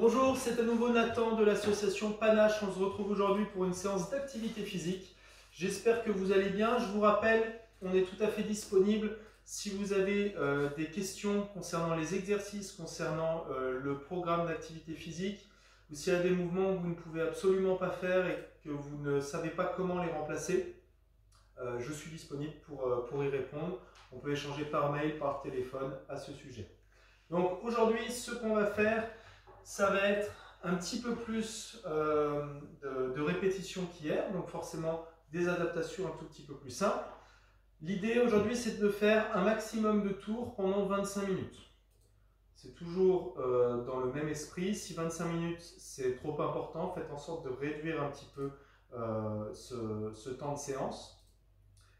Bonjour, c'est à nouveau Nathan de l'association Panache. On se retrouve aujourd'hui pour une séance d'activité physique. J'espère que vous allez bien. Je vous rappelle, on est tout à fait disponible si vous avez des questions concernant les exercices, concernant le programme d'activité physique, ou s'il y a des mouvements que vous ne pouvez absolument pas faire et que vous ne savez pas comment les remplacer. Je suis disponible pour y répondre. On peut échanger par mail, par téléphone à ce sujet. Donc aujourd'hui, ce qu'on va faire, ça va être un petit peu plus de répétition qu'hier, donc forcément des adaptations un tout petit peu plus simples. L'idée aujourd'hui, c'est de faire un maximum de tours pendant 25 minutes. C'est toujours dans le même esprit. Si 25 minutes c'est trop important, faites en sorte de réduire un petit peu ce temps de séance.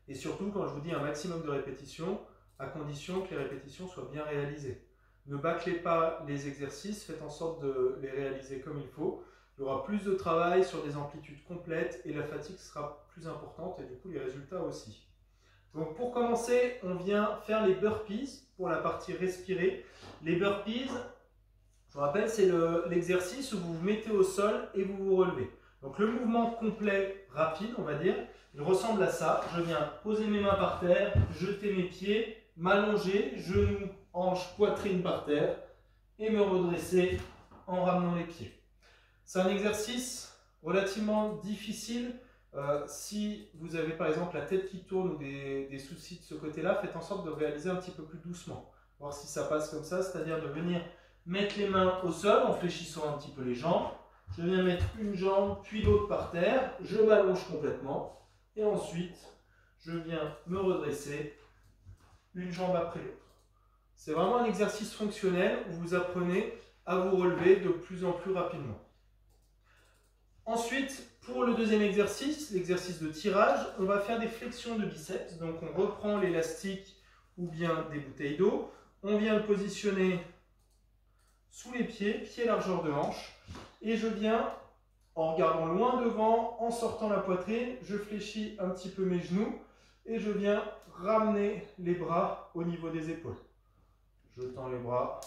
Et surtout, quand je vous dis un maximum de répétitions, à condition que les répétitions soient bien réalisées. Ne bâclez pas les exercices, faites en sorte de les réaliser comme il faut. Il y aura plus de travail sur des amplitudes complètes et la fatigue sera plus importante et du coup les résultats aussi. Donc pour commencer, on vient faire les burpees pour la partie respirée. Les burpees, je vous rappelle, c'est l'exercice où vous vous mettez au sol et vous vous relevez. Donc le mouvement complet, rapide, on va dire, il ressemble à ça. Je viens poser mes mains par terre, jeter mes pieds, m'allonger, genoux, hanches, poitrine par terre et me redresser en ramenant les pieds. C'est un exercice relativement difficile. Si vous avez par exemple la tête qui tourne ou des soucis de ce côté-là, faites en sorte de réaliser un petit peu plus doucement. Voir si ça passe comme ça, c'est-à-dire de venir mettre les mains au sol en fléchissant un petit peu les jambes. Je viens mettre une jambe puis l'autre par terre, je m'allonge complètement et ensuite je viens me redresser une jambe après l'autre. C'est vraiment un exercice fonctionnel où vous apprenez à vous relever de plus en plus rapidement. Ensuite, pour le deuxième exercice, l'exercice de tirage, on va faire des flexions de biceps. Donc on reprend l'élastique ou bien des bouteilles d'eau. On vient le positionner sous les pieds, pied largeur de hanche. Et je viens, en regardant loin devant, en sortant la poitrine, je fléchis un petit peu mes genoux et je viens ramener les bras au niveau des épaules. Je tends les bras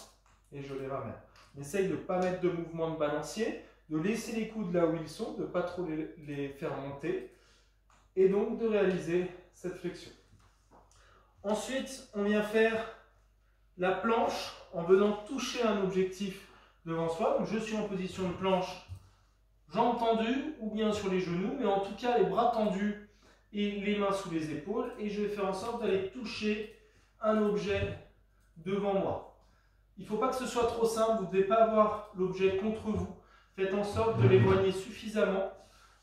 et je les ramène. On essaye de ne pas mettre de mouvement de balancier, de laisser les coudes là où ils sont, de ne pas trop les faire monter et donc de réaliser cette flexion. Ensuite, on vient faire la planche en venant toucher un objectif devant soi. Donc, je suis en position de planche, jambes tendues ou bien sur les genoux, mais en tout cas les bras tendus et les mains sous les épaules. Et je vais faire en sorte d'aller toucher un objet devant moi. Il ne faut pas que ce soit trop simple, vous ne devez pas avoir l'objet contre vous. Faites en sorte de l'éloigner suffisamment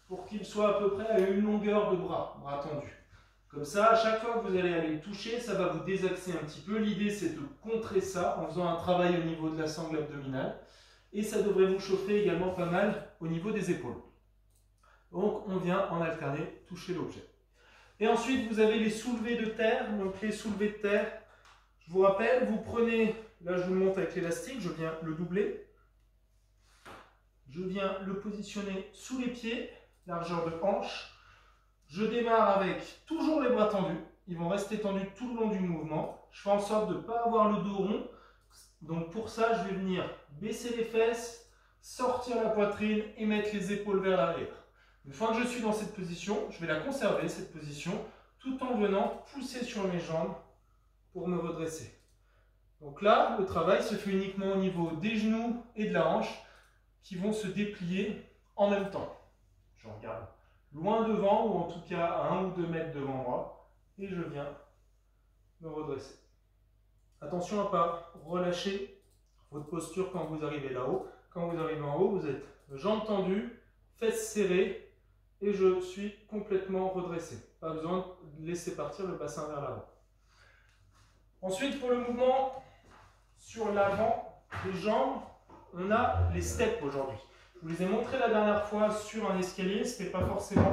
pour qu'il soit à peu près à une longueur de bras tendus. Comme ça, à chaque fois que vous allez aller le toucher, ça va vous désaxer un petit peu. L'idée, c'est de contrer ça en faisant un travail au niveau de la sangle abdominale. Et ça devrait vous chauffer également pas mal au niveau des épaules. Donc, on vient en alterner toucher l'objet. Et ensuite, vous avez les soulevés de terre. Donc, les soulevés de terre, je vous rappelle, vous prenez, là je vous le montre avec l'élastique, je viens le doubler. Je viens le positionner sous les pieds, largeur de hanche. Je démarre avec toujours les bras tendus. Ils vont rester tendus tout le long du mouvement. Je fais en sorte de ne pas avoir le dos rond. Donc pour ça, je vais venir baisser les fesses, sortir la poitrine et mettre les épaules vers l'arrière. Une fois que je suis dans cette position, je vais la conserver, cette position, tout en venant pousser sur mes jambes pour me redresser. Donc là, le travail se fait uniquement au niveau des genoux et de la hanche qui vont se déplier en même temps. Je regarde loin devant ou en tout cas à 1 ou 2 mètres devant moi et je viens me redresser. Attention à ne pas relâcher votre posture quand vous arrivez là-haut. Quand vous arrivez en haut, vous êtes jambes tendues, fesses serrées et je suis complètement redressé. Pas besoin de laisser partir le bassin vers l'avant. Ensuite, pour le mouvement sur l'avant des jambes, on a les steps aujourd'hui. Je vous les ai montrés la dernière fois sur un escalier, ce n'était pas forcément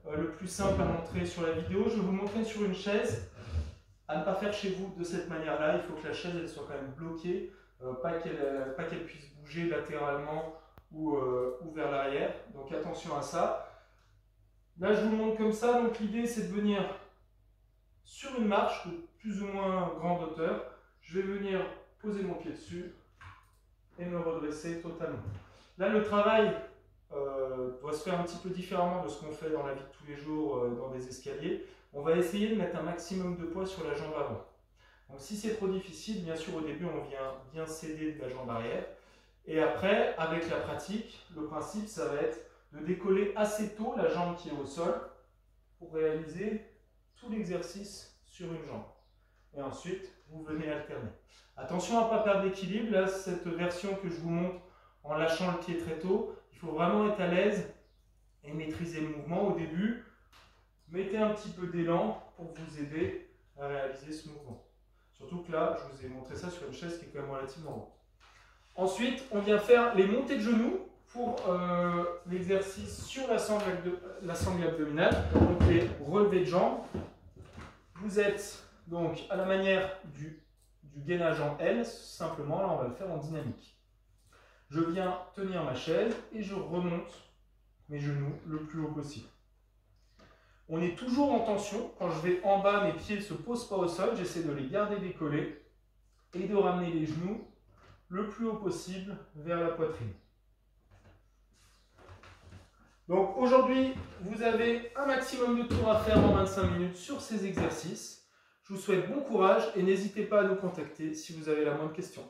le plus simple à montrer sur la vidéo. Je vais vous montrer sur une chaise. À ne pas faire chez vous de cette manière-là, il faut que la chaise elle soit quand même bloquée, pas qu'elle puisse bouger latéralement ou vers l'arrière. Donc attention à ça. Là, je vous montre comme ça. Donc l'idée, c'est de venir sur une marche de plus ou moins grande hauteur. Je vais venir poser mon pied dessus et me redresser totalement. Là, le travail doit se faire un petit peu différemment de ce qu'on fait dans la vie de tous les jours dans des escaliers. On va essayer de mettre un maximum de poids sur la jambe avant. Donc si c'est trop difficile, bien sûr au début on vient bien céder de la jambe arrière. Et après, avec la pratique, le principe ça va être de décoller assez tôt la jambe qui est au sol pour réaliser tout l'exercice sur une jambe. Et ensuite, vous venez alterner. Attention à ne pas perdre l'équilibre. Là, cette version que je vous montre en lâchant le pied très tôt, il faut vraiment être à l'aise et maîtriser le mouvement au début. Mettez un petit peu d'élan pour vous aider à réaliser ce mouvement. Surtout que là, je vous ai montré ça sur une chaise qui est quand même relativement haute. Ensuite, on vient faire les montées de genoux pour l'exercice sur la sangle abdominale, donc les relevés de jambes. Vous êtes donc à la manière du gainage en L, simplement, là on va le faire en dynamique. Je viens tenir ma chaise et je remonte mes genoux le plus haut possible. On est toujours en tension. Quand je vais en bas, mes pieds ne se posent pas au sol. J'essaie de les garder décollés et de ramener les genoux le plus haut possible vers la poitrine. Donc aujourd'hui, vous avez un maximum de tours à faire en 25 minutes sur ces exercices. Je vous souhaite bon courage et n'hésitez pas à nous contacter si vous avez la moindre question.